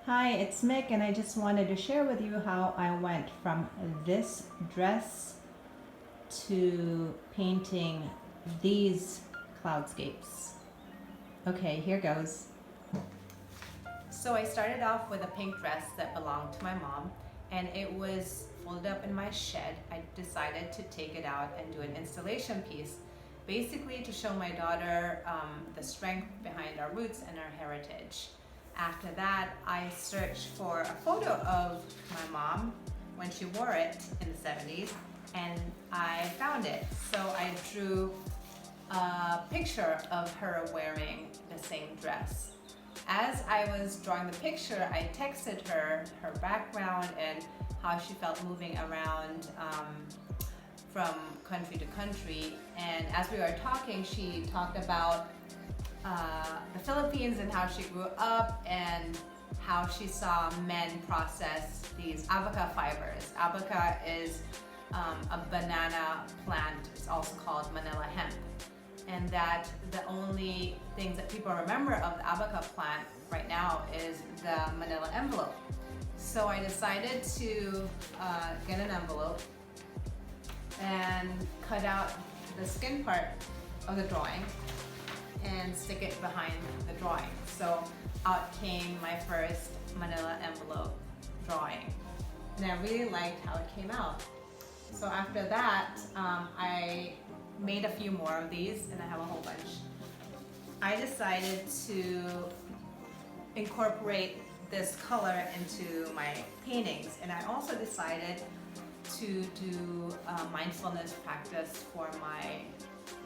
Hi, it's Mick, and I just wanted to share with you how I went from this dress to painting these cloudscapes. Okay, here goes. So I started off with a pink dress that belonged to my mom, and it was folded up in my shed. I decided to take it out and do an installation piece, basically to show my daughter the strength behind our roots and our heritage. After that, I searched for a photo of my mom when she wore it in the 70s, and I found it. So I drew a picture of her wearing the same dress. As I was drawing the picture, I texted her her background and how she felt moving around from country to country. And as we were talking, she talked about the Philippines and how she grew up and how she saw men process these abaca fibers. Abaca is a banana plant. It's also called Manila hemp. And that the only things that people remember of the abaca plant right now is the manila envelope. So I decided to get an envelope and cut out the skin part of the drawing and stick it behind the drawing. So out came my first manila envelope drawing. And I really liked how it came out. So after that, I made a few more of these, and I have a whole bunch. I decided to incorporate this color into my paintings, and I also decided to do a mindfulness practice for my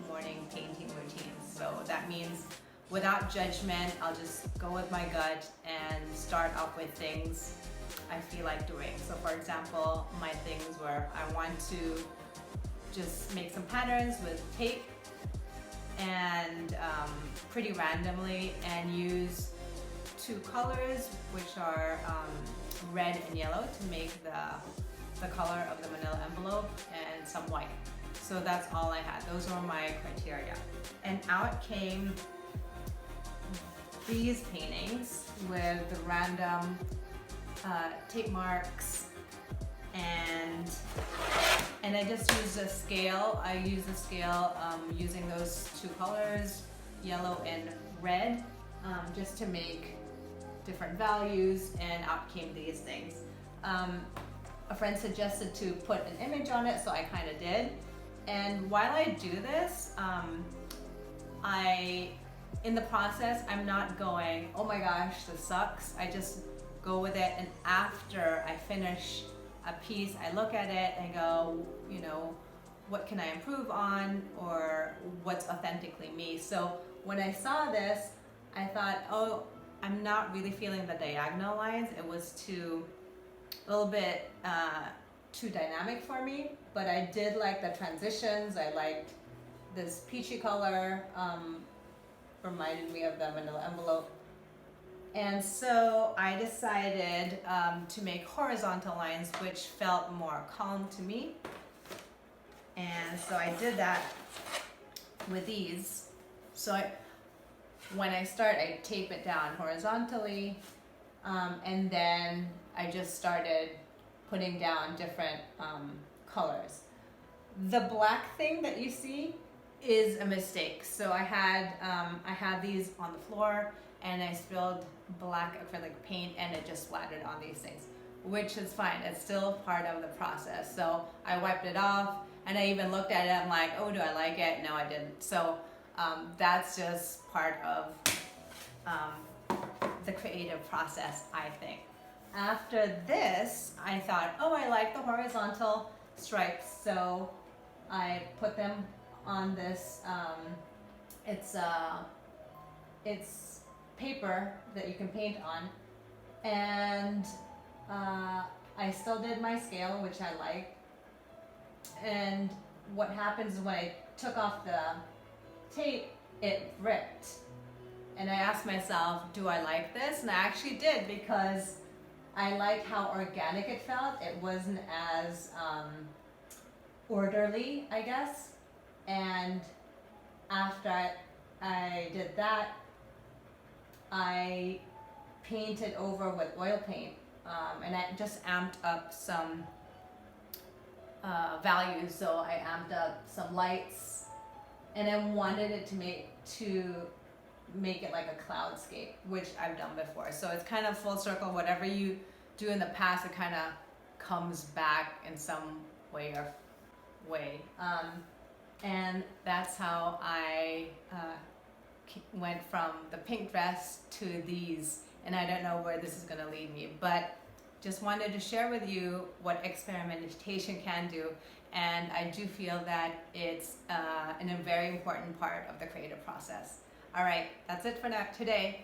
morning painting routines. So that means without judgment, I'll just go with my gut and start off with things I feel like doing. So for example, my things where I want to just make some patterns with tape and pretty randomly, and use two colors, which are red and yellow, to make the color of the manila envelope, and some white. So that's all I had. Those were my criteria. And out came these paintings with the random tape marks, and I just used a scale. I used a scale using those two colors, yellow and red, just to make different values, and out came these things. A friend suggested to put an image on it, so I kind of did. And while I do this, in the process, I'm not going, oh my gosh, this sucks. I just go with it, and after I finish a piece, I look at it and go, what can I improve on, or what's authentically me? So when I saw this, I thought, oh, I'm not really feeling the diagonal lines. It was a little bit too dynamic for me, but I did like the transitions. I liked this peachy color, reminded me of the manila envelope. And so I decided to make horizontal lines, which felt more calm to me. And so I did that with these. So when I start, I tape it down horizontally, and then I just started putting down different colors. The black thing that you see is a mistake. So I had these on the floor, and I spilled black acrylic paint, and it just splattered on these things, which is fine. It's still part of the process. So I wiped it off, and I even looked at it. I'm like, oh, do I like it? No, I didn't. So that's just part of the creative process, I think. After this, I thought, oh, I like the horizontal stripes, so I put them on this. It's paper that you can paint on, and I still did my scale, which I like. And what happens when I took off the tape, it ripped. And I asked myself, do I like this? And I actually did, because I like how organic it felt. It wasn't as orderly, I guess. And after I did that, I paint it over with oil paint, and I just amped up some values. So I amped up some lights, and I wanted it to make it like a cloudscape, which I've done before. So it's kind of full circle. Whatever you do in the past, it kind of comes back in some way. And that's how I went from the pink dress to these, and I don't know where this is going to lead me, but just wanted to share with you what experimentation can do, and I do feel that it's a very important part of the creative process. All right, that's it for now today.